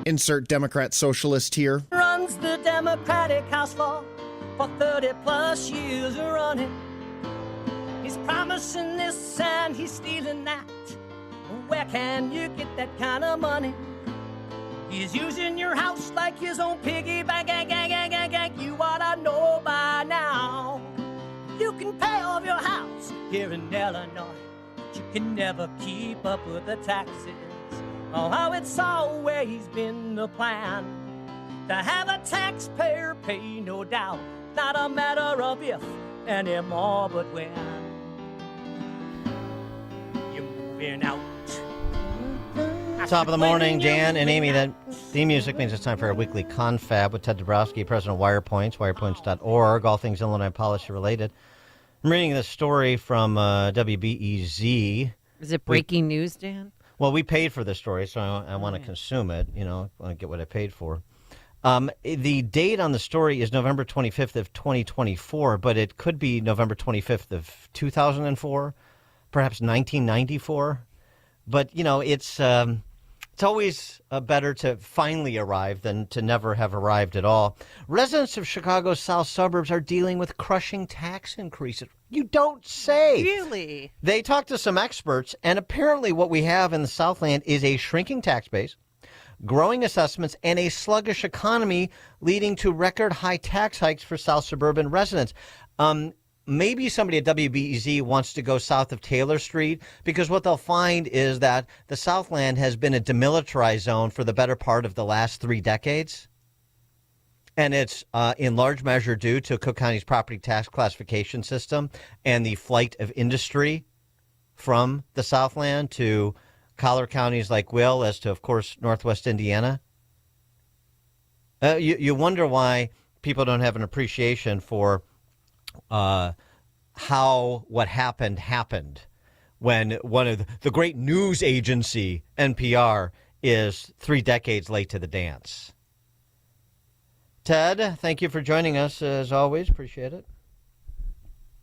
Insert Democrat socialist here. Runs the Democratic House floor for 30 plus years running. He's promising this and he's stealing that. Where can you get that kind of money? He's using your house like his own piggy bank. You ought to know by now. You can pay off your house here in Illinois, but you can never keep up with the taxes. Oh, how it's always been the plan to have a taxpayer pay, no doubt. Not a matter of if anymore, but when you're moving out. Top of the morning, Dan and Amy. That theme music means it's time for our weekly confab with Ted Dabrowski, president of Wirepoints, wirepoints.org, all things Illinois policy related. I'm reading this story from WBEZ. Is it breaking news, Dan? Well, we paid for this story, so I want to consume it. I want to get what I paid for. The date on the story is November 25th of 2024, but it could be November 25th of 2004, perhaps 1994. But, it's always better to finally arrive than to never have arrived at all. Residents of Chicago's south suburbs are dealing with crushing tax increases. You don't say. Really? They talked to some experts, and apparently what we have in the Southland is a shrinking tax base, growing assessments, and a sluggish economy leading to record high tax hikes for South suburban residents. Maybe somebody at WBEZ wants to go south of Taylor Street, because what they'll find is that the Southland has been a demilitarized zone for the better part of the last 3 decades. And it's in large measure due to Cook County's property tax classification system and the flight of industry from the Southland to collar counties like Will, as to, of course, Northwest Indiana. You wonder why people don't have an appreciation for how what happened when one of the great news agency, NPR, is 3 decades late to the dance. Ted, thank you for joining us, as always. Appreciate it.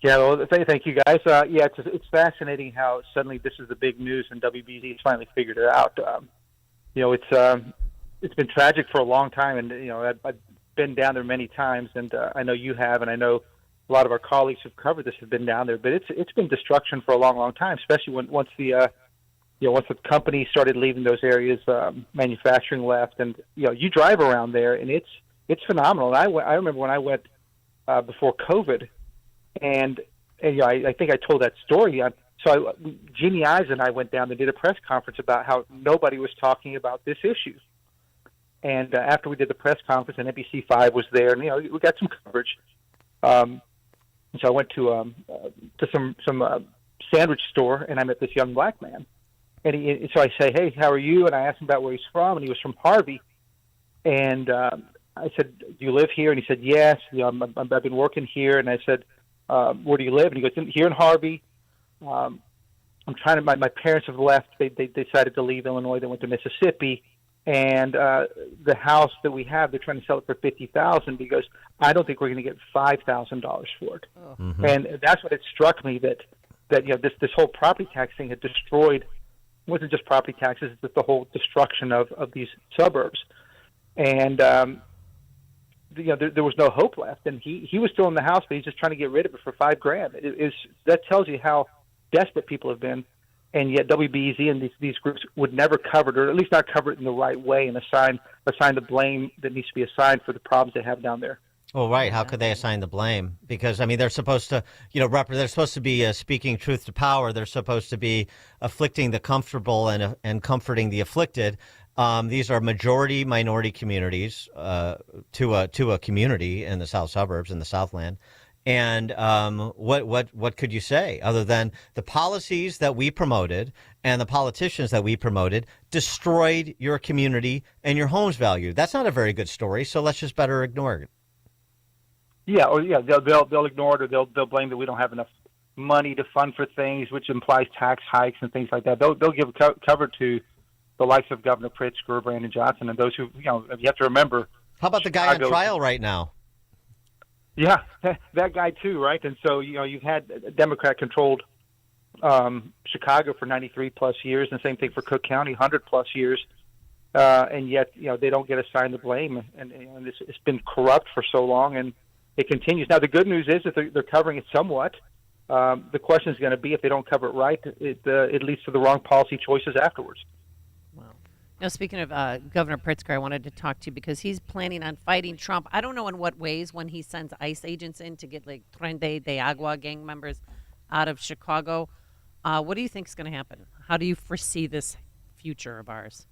Yeah, well, thank you, guys. It's fascinating how suddenly this is the big news, and WBZ has finally figured it out. It's been tragic for a long time, and I've been down there many times, and I know you have, and I know a lot of our colleagues who've covered this have been down there. But it's been destruction for a long, long time, especially once the companies started leaving those areas, manufacturing left, and you drive around there, and it's phenomenal. And I remember when I went before COVID, and I think I told that story. Jeannie Ives and I went down and did a press conference about how nobody was talking about this issue. And after we did the press conference, and NBC5 was there, and we got some coverage. So I went to some sandwich store, and I met this young black man. And so I say, "Hey, how are you?" And I asked him about where he's from, and he was from Harvey. And I said, "Do you live here?" And he said, "Yes. I've been working here." And I said, "Where do you live?" And he goes, "Here in Harvey. I'm trying to. My parents have left. They decided to leave Illinois. They went to Mississippi, and the house that we have, they're trying to sell it for $50,000. Because I don't think we're going to get $5,000 for it." Oh. Mm-hmm. And that's what it struck me that this whole property tax thing had destroyed. It wasn't just property taxes; it's the whole destruction of these suburbs. And there was no hope left, and he was still in the house, but he's just trying to get rid of it for $5,000. That tells you how desperate people have been, and yet WBEZ and these groups would never cover it, or at least not cover it in the right way, and assign the blame that needs to be assigned for the problems they have down there. Well, right. How could they assign the blame? Because, they're supposed to, they're supposed to be speaking truth to power. They're supposed to be afflicting the comfortable and comforting the afflicted. These are majority minority communities to a community in the south suburbs in the Southland. And what could you say other than the policies that we promoted and the politicians that we promoted destroyed your community and your home's value? That's not a very good story. So let's just better ignore it. They'll ignore it, or they'll blame that we don't have enough money to fund for things, which implies tax hikes and things like that. They'll give cover to the likes of Governor Pritzker, Brandon Johnson, and those who you have to remember. How about the guy on trial right now? Yeah, that guy too, right? And so you've had Democrat-controlled Chicago for 93 plus years, and same thing for Cook County, 100 plus years. and yet they don't get assigned the blame, and it's been corrupt for so long, and it continues. Now the good news is that they're covering it somewhat. The question is going to be if they don't cover it right, it leads to the wrong policy choices afterwards. Now, speaking of Governor Pritzker, I wanted to talk to you because he's planning on fighting Trump. I don't know in what ways when he sends ICE agents in to get like Tren de Agua gang members out of Chicago. What do you think is going to happen? How do you foresee this future of ours?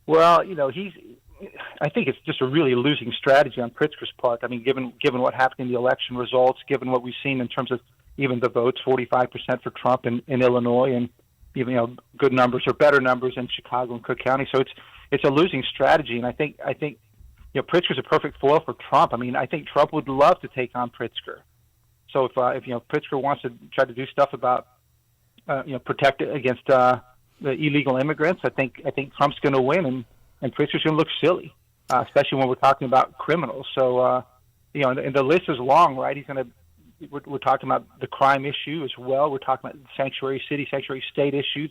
Well, I think it's just a really losing strategy on Pritzker's part. I mean, given what happened in the election results, given what we've seen in terms of even the votes, 45% for Trump in Illinois, and even good numbers or better numbers in Chicago and Cook County. So it's a losing strategy, and I think Pritzker's a perfect foil for Trump. I mean, I think Trump would love to take on Pritzker. So if Pritzker wants to try to do stuff about protect against the illegal immigrants, I think Trump's going to win, and Pritzker's going to look silly, especially when we're talking about criminals. So and the list is long, right? We're talking about the crime issue as well. We're talking about the sanctuary city, sanctuary state issue,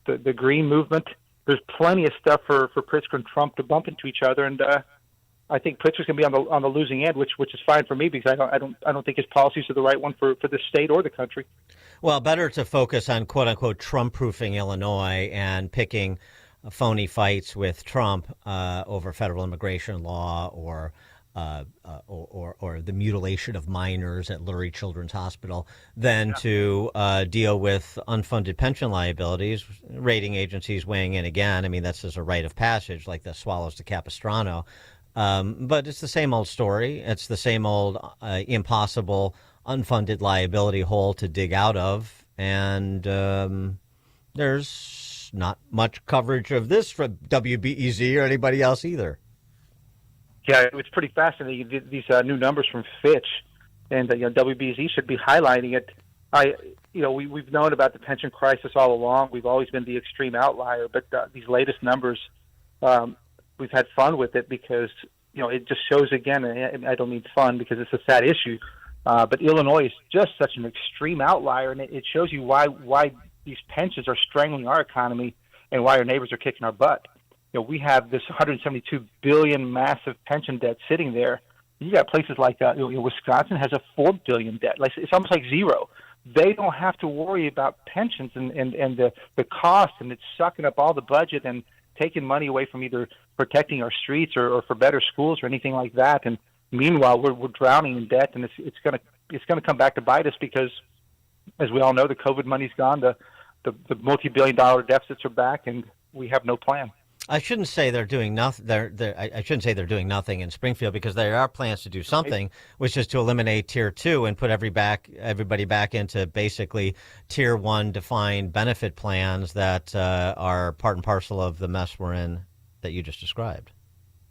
the green movement. There's plenty of stuff for Pritzker and Trump to bump into each other, and I think Pritzker's going to be on the losing end, which is fine for me because I don't think his policies are the right one for the state or the country. Well, better to focus on quote unquote Trump-proofing Illinois and picking phony fights with Trump over federal immigration law or the mutilation of minors at Lurie Children's Hospital than to deal with unfunded pension liabilities. Rating agencies weighing in again. I mean, that's just a rite of passage, like the swallows to Capistrano. But it's the same old story. It's the same old impossible unfunded liability hole to dig out of. And there's not much coverage of this from WBEZ or anybody else either. Yeah, it's pretty fascinating. These new numbers from Fitch, and WBZ should be highlighting it. We've known about the pension crisis all along. We've always been the extreme outlier, but these latest numbers, we've had fun with it because it just shows again. And I don't mean fun because it's a sad issue, but Illinois is just such an extreme outlier, and it shows you why these pensions are strangling our economy and why our neighbors are kicking our butt. We have this $172 billion massive pension debt sitting there. You got places like Wisconsin has a $4 billion debt. It's almost like zero. They don't have to worry about pensions and the cost, and it's sucking up all the budget and taking money away from either protecting our streets or for better schools or anything like that. And meanwhile, we're drowning in debt, and it's gonna come back to bite us because, as we all know, the COVID money's gone. The multi-billion-dollar deficits are back, and we have no plan. I shouldn't say they're doing nothing. I shouldn't say they're doing nothing in Springfield because there are plans to do something, which is to eliminate Tier 2 and put everybody back into basically Tier 1 defined benefit plans that are part and parcel of the mess we're in that you just described.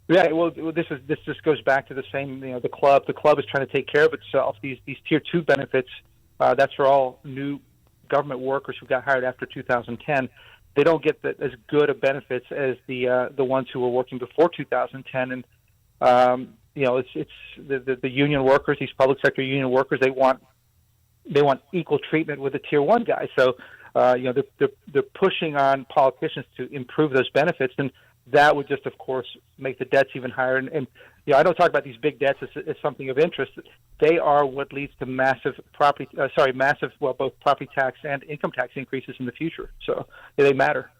Yeah, well, this just goes back to the same. The club is trying to take care of itself. These Tier 2 benefits, that's for all new government workers who got hired after 2010. They don't get as good of benefits as the ones who were working before 2010, and it's the union workers, these public sector union workers. They want equal treatment with the Tier 1 guys. So they're pushing on politicians to improve those benefits, and that would just, of course, make the debts even higher. And I don't talk about these big debts as something of interest. They are what leads to both property tax and income tax increases in the future. So they matter.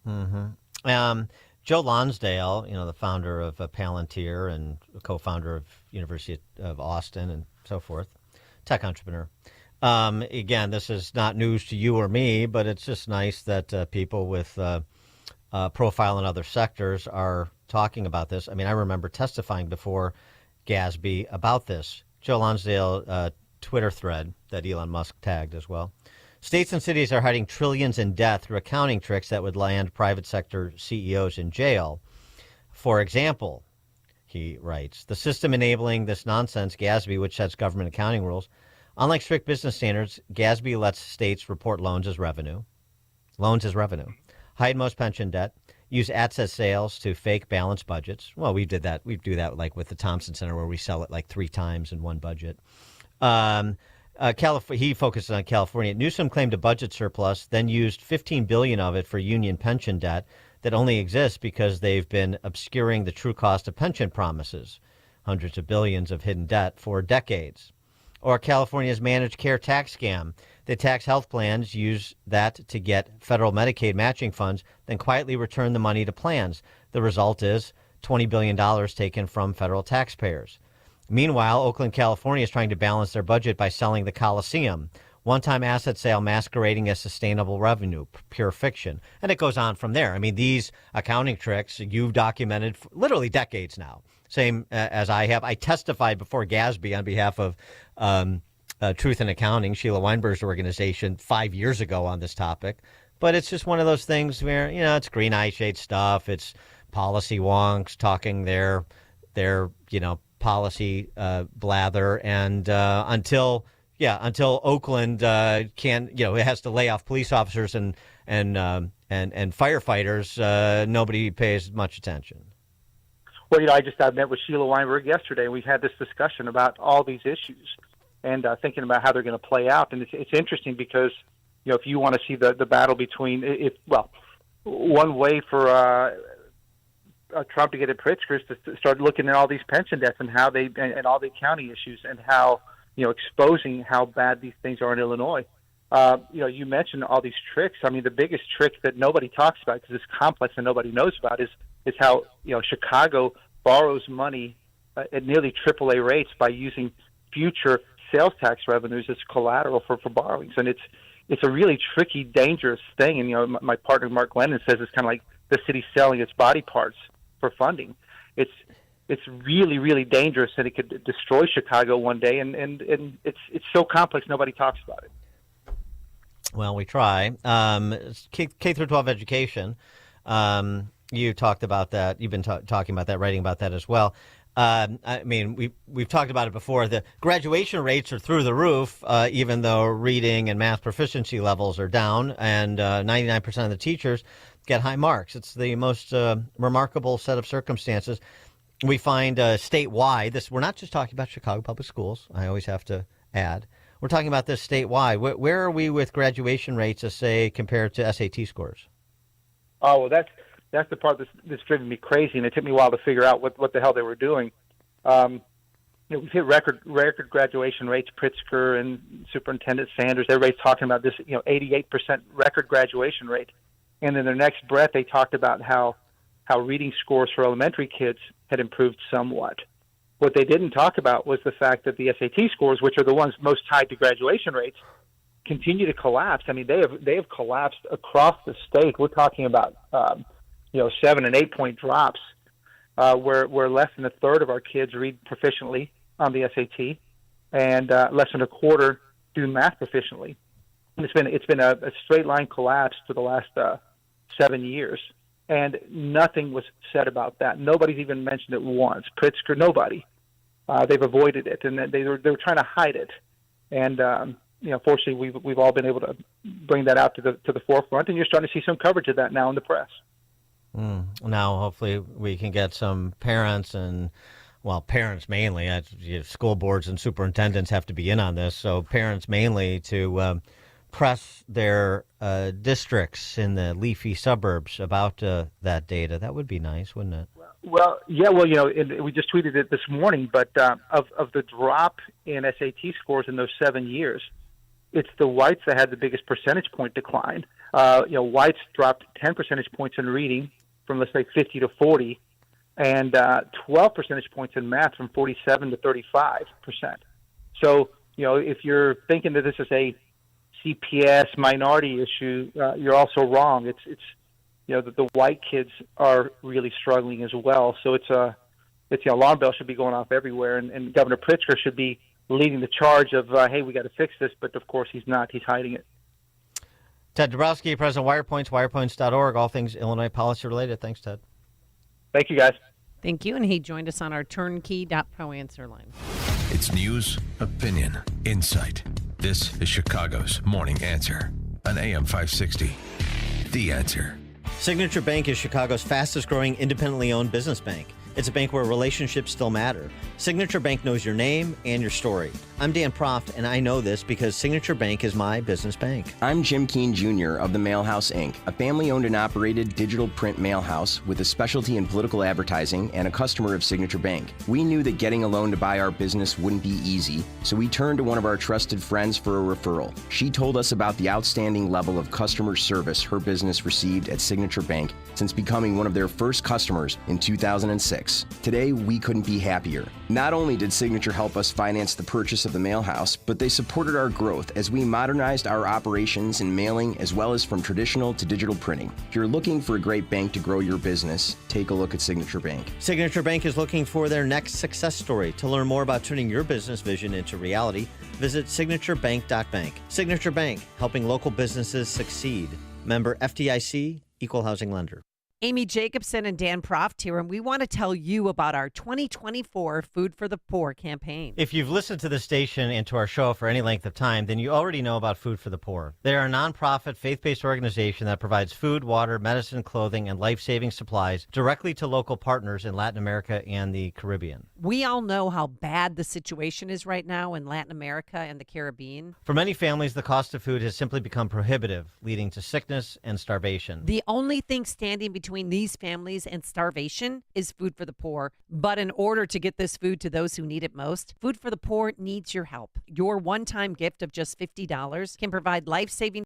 Mm-hmm. Joe Lonsdale, the founder of Palantir and co-founder of University of Austin and so forth, tech entrepreneur. Again, this is not news to you or me, but it's just nice that people with profile in other sectors are talking about this. I mean, I remember testifying before GASB about this. Joe Lonsdale Twitter thread that Elon Musk tagged as well. States and cities are hiding trillions in debt through accounting tricks that would land private sector CEOs in jail. For example, he writes, the system enabling this nonsense, GASB, which sets government accounting rules, unlike strict business standards, GASB lets states report loans as revenue, hide most pension debt, use asset sales to fake balanced budgets. Well, we did that. We do that like with the Thompson Center where we sell it like 3 times in one budget. He focuses on California. Newsom claimed a budget surplus, then used $15 billion of it for union pension debt that only exist because they've been obscuring the true cost of pension promises, hundreds of billions of hidden debt for decades. Or California's managed care tax scam. They tax health plans, use that to get federal Medicaid matching funds, then quietly return the money to plans. The result is $20 billion taken from federal taxpayers. Meanwhile, Oakland, California is trying to balance their budget by selling the Coliseum. One-time asset sale masquerading as sustainable revenue, pure fiction. And it goes on from there. I mean, these accounting tricks you've documented for literally decades now, same as I have. I testified before GASB on behalf of Truth in Accounting, Sheila Weinberg's organization, 5 years ago on this topic. But it's just one of those things where, it's green eye shade stuff. It's policy wonks talking their policy blather. And until Oakland can, it has to lay off police officers and firefighters, nobody pays much attention. Well, I met with Sheila Weinberg yesterday, and we had this discussion about all these issues and thinking about how they're going to play out. And it's interesting because, if you want to see the battle between, one way for Trump to get at Pritzker is to start looking at all these pension debts and how and all the accounting issues and how, exposing how bad these things are in Illinois. You mentioned all these tricks. I mean, the biggest trick that nobody talks about because it's complex and nobody knows about is how, Chicago borrows money at nearly AAA rates by using future sales tax revenues as collateral for borrowings. And it's a really tricky, dangerous thing. And, my partner, Mark Lennon, says it's kind of like the city selling its body parts for funding. It's really, really dangerous, and it could destroy Chicago one day. And it's so complex, nobody talks about it. Well, we try. K through 12 education. You talked about that. You've been talking about that, writing about that as well. I mean, we've talked about it before. The graduation rates are through the roof, even though reading and math proficiency levels are down, and 99% of the teachers get high marks. It's the most remarkable set of circumstances. We find statewide, we're not just talking about Chicago Public Schools. I always have to add. We're talking about this statewide. Where are we with graduation rates, say, compared to SAT scores? Oh, well, that's the part that's driven me crazy, and it took me a while to figure out what the hell they were doing. We've hit record graduation rates. Pritzker and Superintendent Sanders, everybody's talking about this, 88% record graduation rate. And in their next breath, they talked about how reading scores for elementary kids had improved somewhat. What they didn't talk about was the fact that the SAT scores, which are the ones most tied to graduation rates, continue to collapse. I mean, they have collapsed across the state. We're talking about 7 and 8 point drops, where less than a third of our kids read proficiently on the SAT, and less than a quarter do math proficiently. And it's been a straight line collapse for the last 7 years, and nothing was said about that. Nobody's even mentioned it once. Pritzker, nobody. They've avoided it, and they were trying to hide it. And fortunately, we've all been able to bring that out to the forefront, and you're starting to see some coverage of that now in the press. Now, hopefully, we can get some parents parents mainly. School boards and superintendents have to be in on this. So parents mainly to press their districts in the leafy suburbs about that data. That would be nice, wouldn't it? Well, yeah. Well, we just tweeted it this morning, but of the drop in SAT scores in those 7 years, it's the whites that had the biggest percentage point decline. Whites dropped 10 percentage points in reading from, let's say, 50 to 40, and 12 percentage points in math from 47 to 35%. So, if you're thinking that this is a CPS minority issue, you're also wrong. It's the white kids are really struggling as well. So it's an alarm bell should be going off everywhere, and Governor Pritzker should be leading the charge of, hey, we got to fix this, but of course he's not. He's hiding it. Ted Dabrowski, President of Wirepoints, wirepoints.org, all things Illinois policy related. Thanks, Ted. Thank you, guys. Thank you, and he joined us on our turnkey.pro answer line. It's news, opinion, insight. This is Chicago's Morning Answer on AM 560. The Answer. Signature Bank is Chicago's fastest growing independently owned business bank. It's a bank where relationships still matter. Signature Bank knows your name and your story. I'm Dan Proft, and I know this because Signature Bank is my business bank. I'm Jim Keene Jr. of the Mailhouse Inc., a family-owned and operated digital print mailhouse with a specialty in political advertising and a customer of Signature Bank. We knew that getting a loan to buy our business wouldn't be easy, so we turned to one of our trusted friends for a referral. She told us about the outstanding level of customer service her business received at Signature Bank since becoming one of their first customers in 2006. Today, we couldn't be happier. Not only did Signature help us finance the purchase of the mailhouse, but they supported our growth as we modernized our operations in mailing as well as from traditional to digital printing. If you're looking for a great bank to grow your business, take a look at Signature Bank. Signature Bank is looking for their next success story. To learn more about turning your business vision into reality, visit signaturebank.bank. Signature Bank, helping local businesses succeed. Member FDIC, Equal Housing Lender. Amy Jacobson and Dan Proft here, and we want to tell you about our 2024 Food for the Poor campaign. If you've listened to the station and to our show for any length of time, then you already know about Food for the Poor. They are a nonprofit, faith-based organization that provides food, water, medicine, clothing, and life-saving supplies directly to local partners in Latin America and the Caribbean. We all know how bad the situation is right now in Latin America and the Caribbean. For many families, the cost of food has simply become prohibitive, leading to sickness and starvation. The only thing standing between these families and starvation is Food for the Poor. But in order to get this food to those who need it most, Food for the Poor needs your help. Your one-time gift of just $50 can provide life-saving